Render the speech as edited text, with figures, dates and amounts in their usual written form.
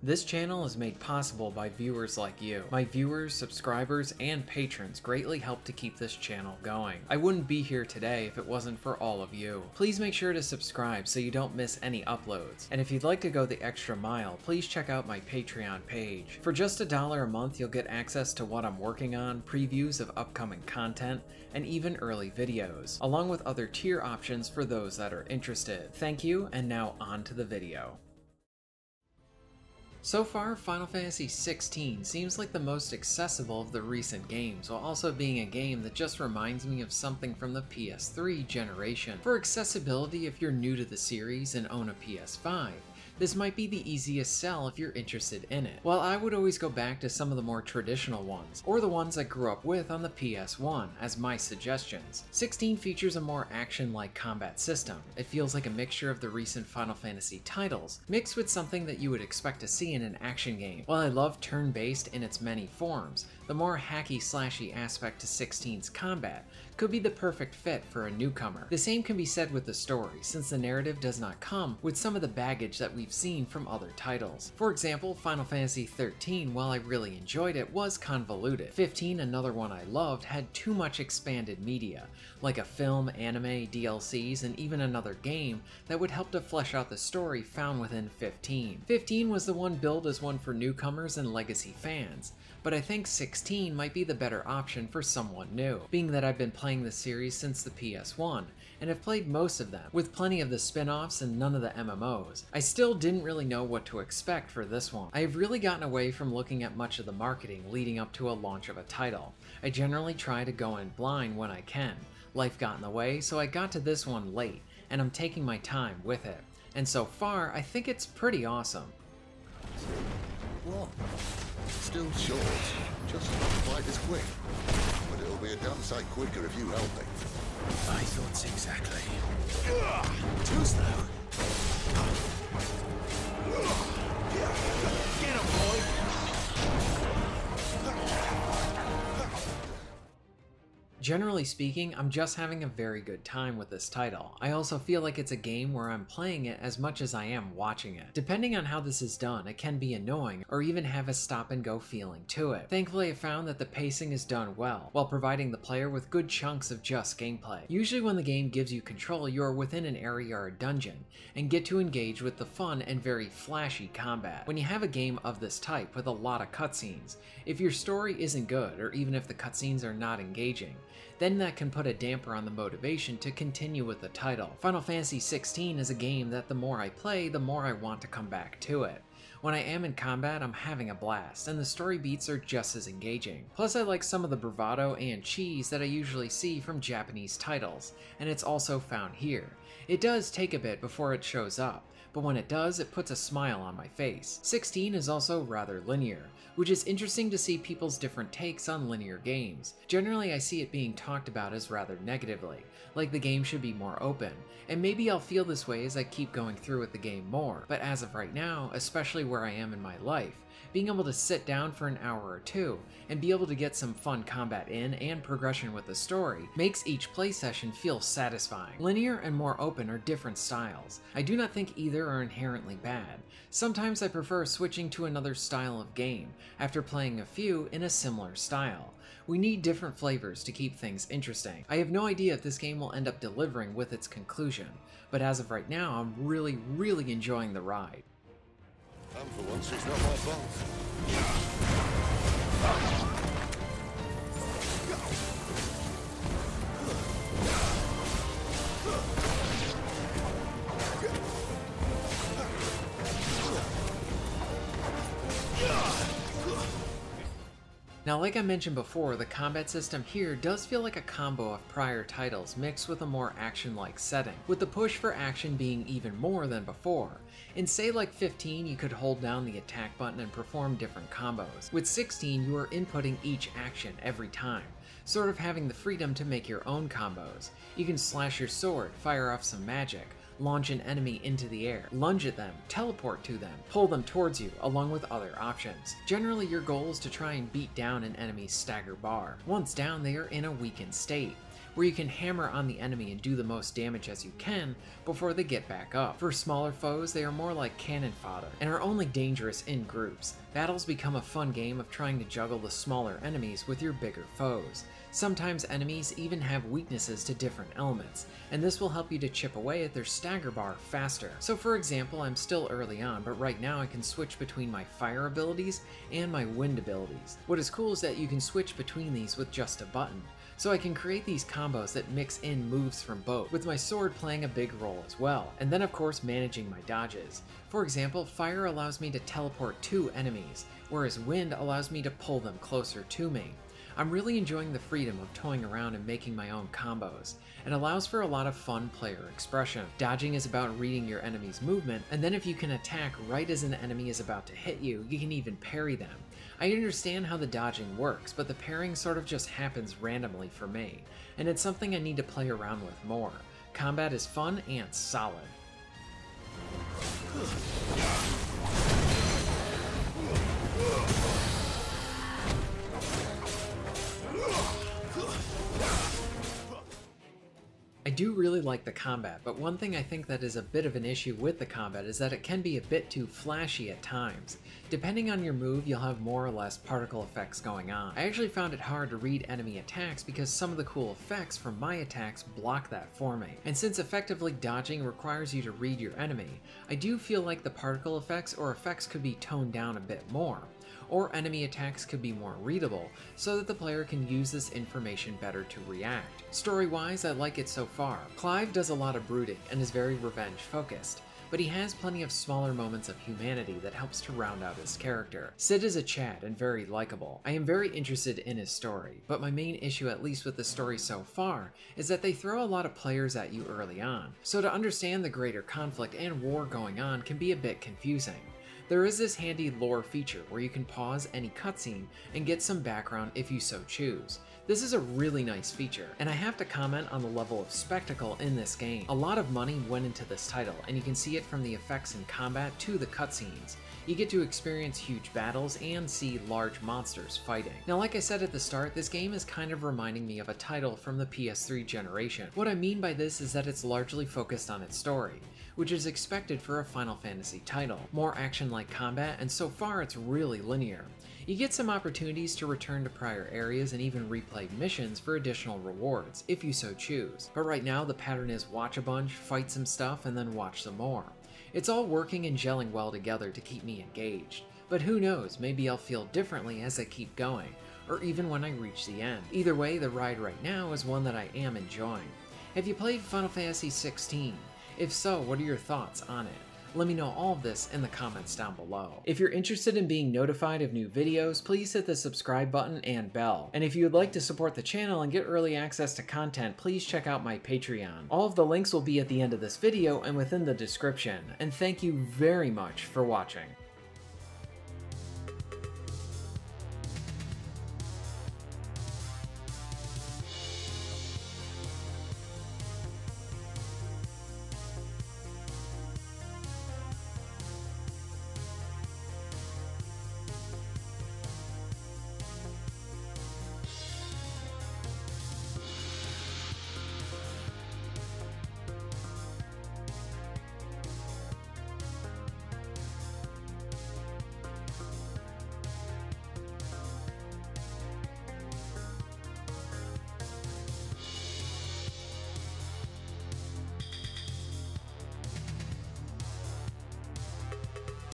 This channel is made possible by viewers like you. My viewers, subscribers, and patrons greatly help to keep this channel going. I wouldn't be here today if it wasn't for all of you. Please make sure to subscribe so you don't miss any uploads. And if you'd like to go the extra mile, please check out my Patreon page. For just $1 a month, you'll get access to what I'm working on, previews of upcoming content, and even early videos, along with other tier options for those that are interested. Thank you, and now on to the video. So far, Final Fantasy XVI seems like the most accessible of the recent games, while also being a game that just reminds me of something from the PS3 generation. For accessibility, if you're new to the series and own a PS5, this might be the easiest sell if you're interested in it. While I would always go back to some of the more traditional ones, or the ones I grew up with on the PS1 as my suggestions. 16 features a more action-like combat system. It feels like a mixture of the recent Final Fantasy titles, mixed with something that you would expect to see in an action game. While I love turn-based in its many forms, the more hacky-slashy aspect to 16's combat could be the perfect fit for a newcomer. The same can be said with the story, since the narrative does not come with some of the baggage that we've seen from other titles. For example, Final Fantasy XIII, while I really enjoyed it, was convoluted. 15, another one I loved, had too much expanded media, like a film, anime, DLCs, and even another game that would help to flesh out the story found within 15. 15 was the one billed as one for newcomers and legacy fans, but I think 16 might be the better option for someone new, being that I've been playing the series since the PS1, and have played most of them, with plenty of the spin-offs and none of the MMOs. I still didn't really know what to expect for this one. I have really gotten away from looking at much of the marketing leading up to a launch of a title. I generally try to go in blind when I can. Life got in the way, so I got to this one late, and I'm taking my time with it. And so far, I think it's pretty awesome. What? Still short, just not quite as quick. But it'll be a damn sight quicker if you help me. My thoughts exactly. Too slow. Get him, boy! Generally speaking, I'm just having a very good time with this title. I also feel like it's a game where I'm playing it as much as I am watching it. Depending on how this is done, it can be annoying or even have a stop and go feeling to it. Thankfully, I found that the pacing is done well, while providing the player with good chunks of just gameplay. Usually when the game gives you control, you are within an area or a dungeon, and get to engage with the fun and very flashy combat. When you have a game of this type with a lot of cutscenes, if your story isn't good, or even if the cutscenes are not engaging, then that can put a damper on the motivation to continue with the title. Final Fantasy XVI is a game that the more I play, the more I want to come back to it. When I am in combat, I'm having a blast, and the story beats are just as engaging. Plus, I like some of the bravado and cheese that I usually see from Japanese titles, and it's also found here. It does take a bit before it shows up, but when it does, it puts a smile on my face. 16 is also rather linear, which is interesting to see people's different takes on linear games. Generally, I see it being talked about as rather negatively, like the game should be more open, and maybe I'll feel this way as I keep going through with the game more, but as of right now, especially where I am in my life, being able to sit down for an hour or two and be able to get some fun combat in and progression with the story makes each play session feel satisfying. Linear and more open are different styles. I do not think either are inherently bad. Sometimes I prefer switching to another style of game after playing a few in a similar style. We need different flavors to keep things interesting. I have no idea if this game will end up delivering with its conclusion, but as of right now, I'm really enjoying the ride. And for once, it's not my fault. Now, like I mentioned before, the combat system here does feel like a combo of prior titles mixed with a more action-like setting, with the push for action being even more than before. In say like 15, you could hold down the attack button and perform different combos. With 16, you are inputting each action every time, sort of having the freedom to make your own combos. You can slash your sword, fire off some magic, launch an enemy into the air, lunge at them, teleport to them, pull them towards you, along with other options. Generally, your goal is to try and beat down an enemy's stagger bar. Once down, they are in a weakened state. where you can hammer on the enemy and do the most damage as you can before they get back up. For smaller foes, they are more like cannon fodder, and are only dangerous in groups. Battles become a fun game of trying to juggle the smaller enemies with your bigger foes. Sometimes enemies even have weaknesses to different elements, and this will help you to chip away at their stagger bar faster. So for example, I'm still early on, but right now I can switch between my fire abilities and my wind abilities. What is cool is that you can switch between these with just a button, so I can create these combos that mix in moves from both, with my sword playing a big role as well, and then of course managing my dodges. For example, fire allows me to teleport to enemies, whereas wind allows me to pull them closer to me. I'm really enjoying the freedom of toying around and making my own combos. It allows for a lot of fun player expression. Dodging is about reading your enemy's movement, and then if you can attack right as an enemy is about to hit you, you can even parry them. I understand how the dodging works, but the parrying sort of just happens randomly for me, and it's something I need to play around with more. Combat is fun and solid. I do really like the combat, but one thing I think that is a bit of an issue with the combat is that it can be a bit too flashy at times. Depending on your move, you'll have more or less particle effects going on. I actually found it hard to read enemy attacks because some of the cool effects from my attacks block that for me. And since effectively dodging requires you to read your enemy, I do feel like the particle effects or effects could be toned down a bit more, or enemy attacks could be more readable, so that the player can use this information better to react. Story-wise, I like it so far. Clive does a lot of brooding and is very revenge-focused, but he has plenty of smaller moments of humanity that helps to round out his character. Sid is a Chad and very likable. I am very interested in his story, but my main issue, at least with the story so far, is that they throw a lot of players at you early on, so to understand the greater conflict and war going on can be a bit confusing. There is this handy lore feature where you can pause any cutscene and get some background if you so choose. This is a really nice feature, and I have to comment on the level of spectacle in this game. A lot of money went into this title, and you can see it from the effects in combat to the cutscenes. You get to experience huge battles and see large monsters fighting. Now, like I said at the start, this game is kind of reminding me of a title from the PS3 generation. What I mean by this is that it's largely focused on its story, which is expected for a Final Fantasy title. More action-like combat, and so far it's really linear. You get some opportunities to return to prior areas and even replay missions for additional rewards, if you so choose. But right now the pattern is watch a bunch, fight some stuff, and then watch some more. It's all working and gelling well together to keep me engaged. But who knows, maybe I'll feel differently as I keep going, or even when I reach the end. Either way, the ride right now is one that I am enjoying. Have you played Final Fantasy XVI? If so, what are your thoughts on it? Let me know all of this in the comments down below. If you're interested in being notified of new videos, please hit the subscribe button and bell. And if you would like to support the channel and get early access to content, please check out my Patreon. All of the links will be at the end of this video and within the description. And thank you very much for watching.